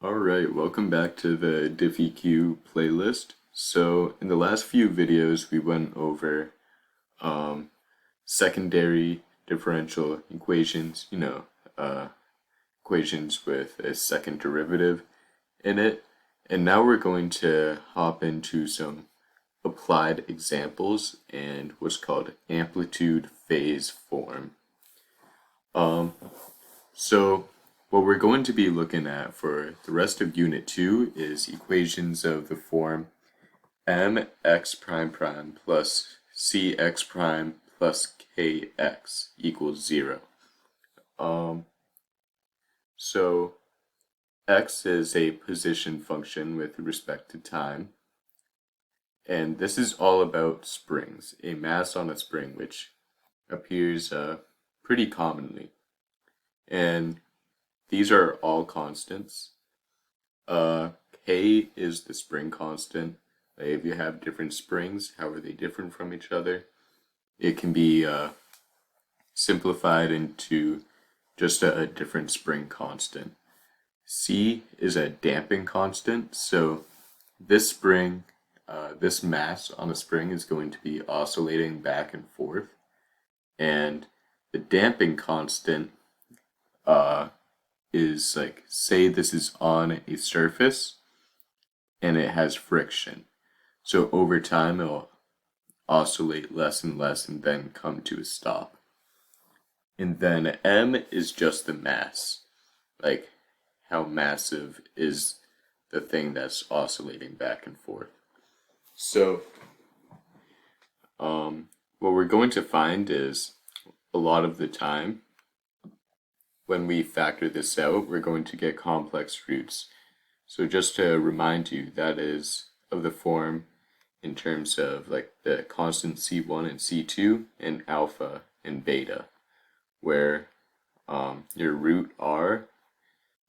Alright, welcome back to the DiffyQ playlist. So, in the last few videos, we went over um, secondary differential equations, equations with a second derivative in it. And now we're going to hop into some applied examples and what's called amplitude phase form. So what we're going to be looking at for the rest of Unit 2 is equations of the form mx prime prime plus cx prime plus kx equals 0. So x is a position function with respect to time, and this is all about springs, a mass on a spring, which appears pretty commonly. And these are all constants. K is the spring constant. If you have different springs, how are they different from each other? It can be simplified into just a different spring constant. C is a damping constant, so this spring, this mass on the spring is going to be oscillating back and forth, and the damping constant is like, say this is on a surface and it has friction. So over time it'll oscillate less and less and then come to a stop. And then m is just the mass. Like, how massive is the thing that's oscillating back and forth. So what we're going to find is a lot of the time when we factor this out, we're going to get complex roots. So just to remind you, that is of the form in terms of like the constant C1 and C2 and alpha and beta, where your root R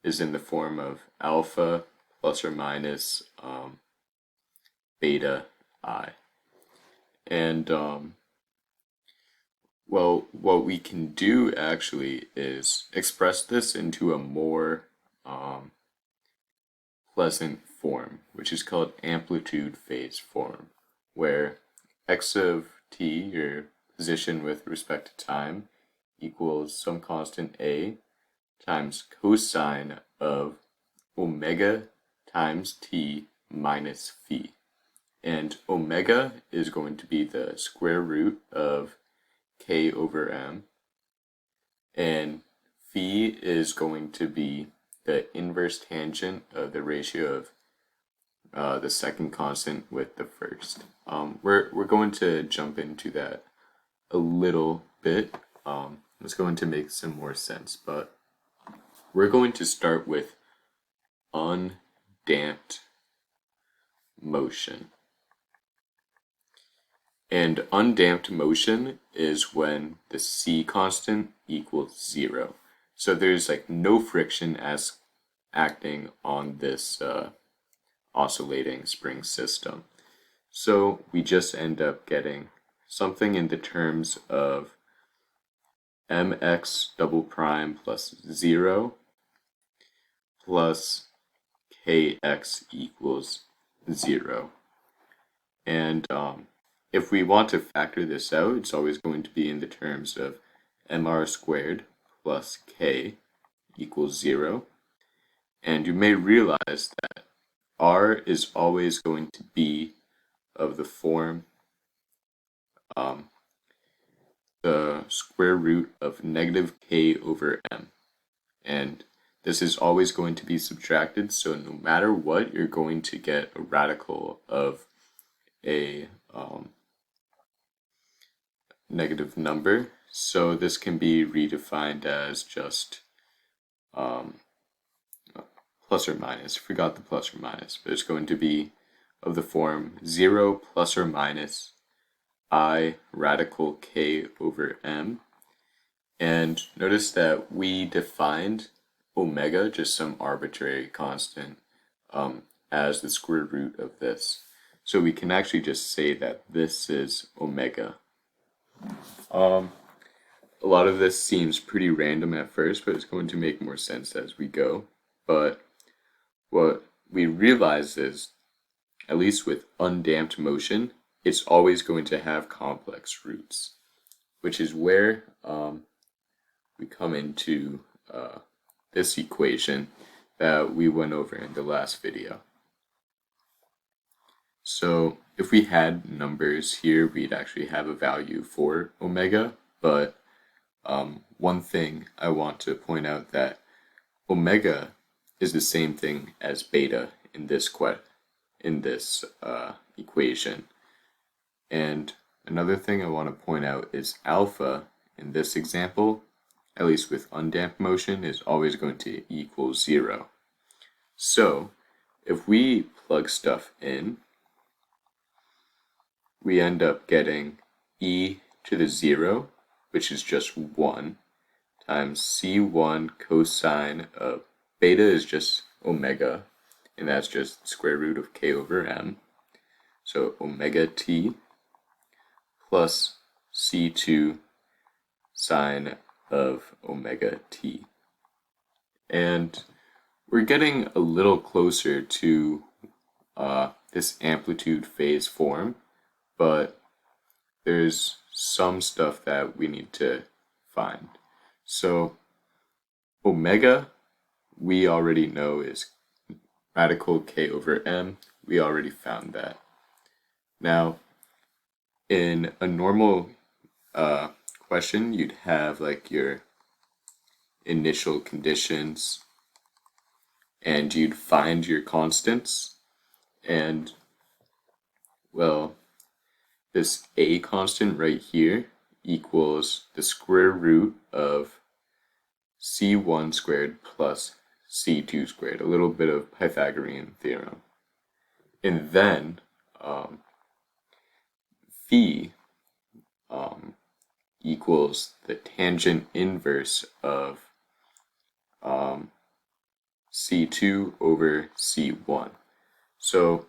is in the form of alpha plus or minus beta I. And well, what we can do actually is express this into a more pleasant form, which is called amplitude phase form, where x of t, your position with respect to time, equals some constant a times cosine of omega times t minus phi. And omega is going to be the square root of k over m, and phi is going to be the inverse tangent of the ratio of the second constant with the first. We're going to jump into that a little bit. It's going to make some more sense, but we're going to start with undamped motion. And undamped motion is when the c constant equals 0. So there's like no friction as acting on this oscillating spring system. So we just end up getting something in the terms of mx double prime plus 0 plus kx equals 0. And if we want to factor this out, it's always going to be in the terms of mr squared plus k equals 0. And you may realize that r is always going to be of the form the square root of negative k over m. And this is always going to be subtracted, so no matter what, you're going to get a radical of a negative number. So this can be redefined as just plus or minus. Forgot the plus or minus, but it's going to be of the form 0 plus or minus I radical k over m. And notice that we defined omega, just some arbitrary constant, as the square root of this. So we can actually just say that this is omega. A lot of this seems pretty random at first, but it's going to make more sense as we go. But what we realize is, at least with undamped motion, it's always going to have complex roots, which is where we come into this equation that we went over in the last video. So if we had numbers here, we'd actually have a value for omega, but one thing I want to point out that omega is the same thing as beta in this equation. And another thing I want to point out is alpha in this example, at least with undamped motion, is always going to equal 0. So if we plug stuff in, we end up getting e to the 0, which is just 1, times c1 cosine of beta is just omega, and that's just the square root of k over m. So omega t plus c2 sine of omega t. And we're getting a little closer to this amplitude phase form, but there's some stuff that we need to find. So omega, we already know is radical k over m. We already found that. Now, in a normal question, you'd have like your initial conditions, and you'd find your constants, and well, this a constant right here equals the square root of c1 squared plus c2 squared, a little bit of Pythagorean theorem. And then phi equals the tangent inverse of c2 over c1. So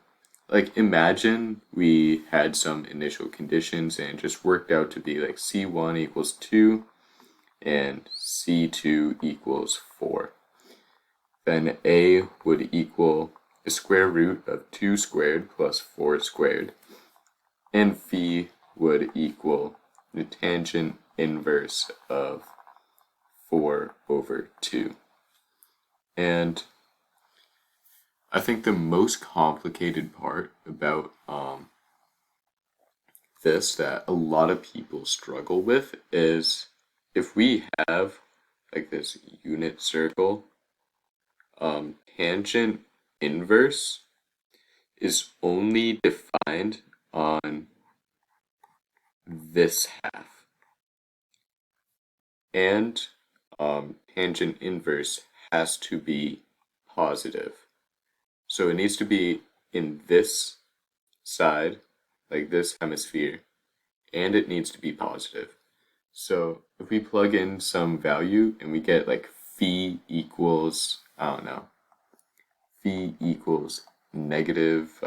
like imagine we had some initial conditions and it just worked out to be like c1 equals 2 and c2 equals 4. Then a would equal the square root of 2 squared plus 4 squared, and phi would equal the tangent inverse of 4 over 2. And I think the most complicated part about this that a lot of people struggle with is if we have like this unit circle, tangent inverse is only defined on this half, and tangent inverse has to be positive. So it needs to be in this side, like this hemisphere, and it needs to be positive. So if we plug in some value and we get like phi equals, I don't know, phi equals negative,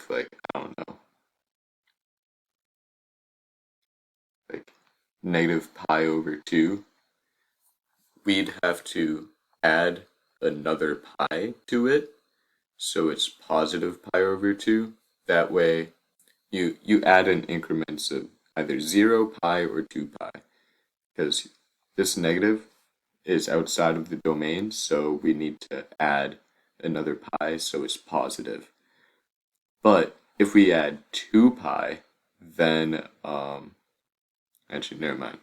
like, I don't know, like negative pi over 2, we'd have to add another pi to it, so it's positive pi over 2. That way you add in increments of either 0 pi or 2 pi, because this negative is outside of the domain, so we need to add another pi so it's positive. But if we add 2 pi, then actually never mind.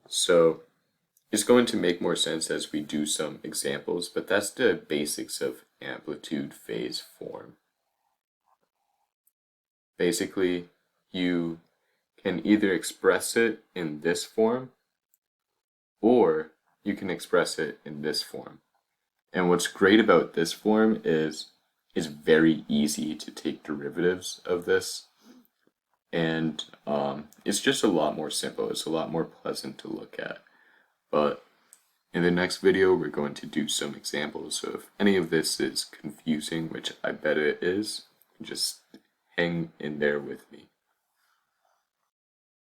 So it's going to make more sense as we do some examples, but that's the basics of amplitude phase form. Basically, you can either express it in this form, or you can express it in this form. And what's great about this form is it's very easy to take derivatives of this, and it's just a lot more simple. It's a lot more pleasant to look at. But in the next video, we're going to do some examples. So if any of this is confusing, which I bet it is, just hang in there with me.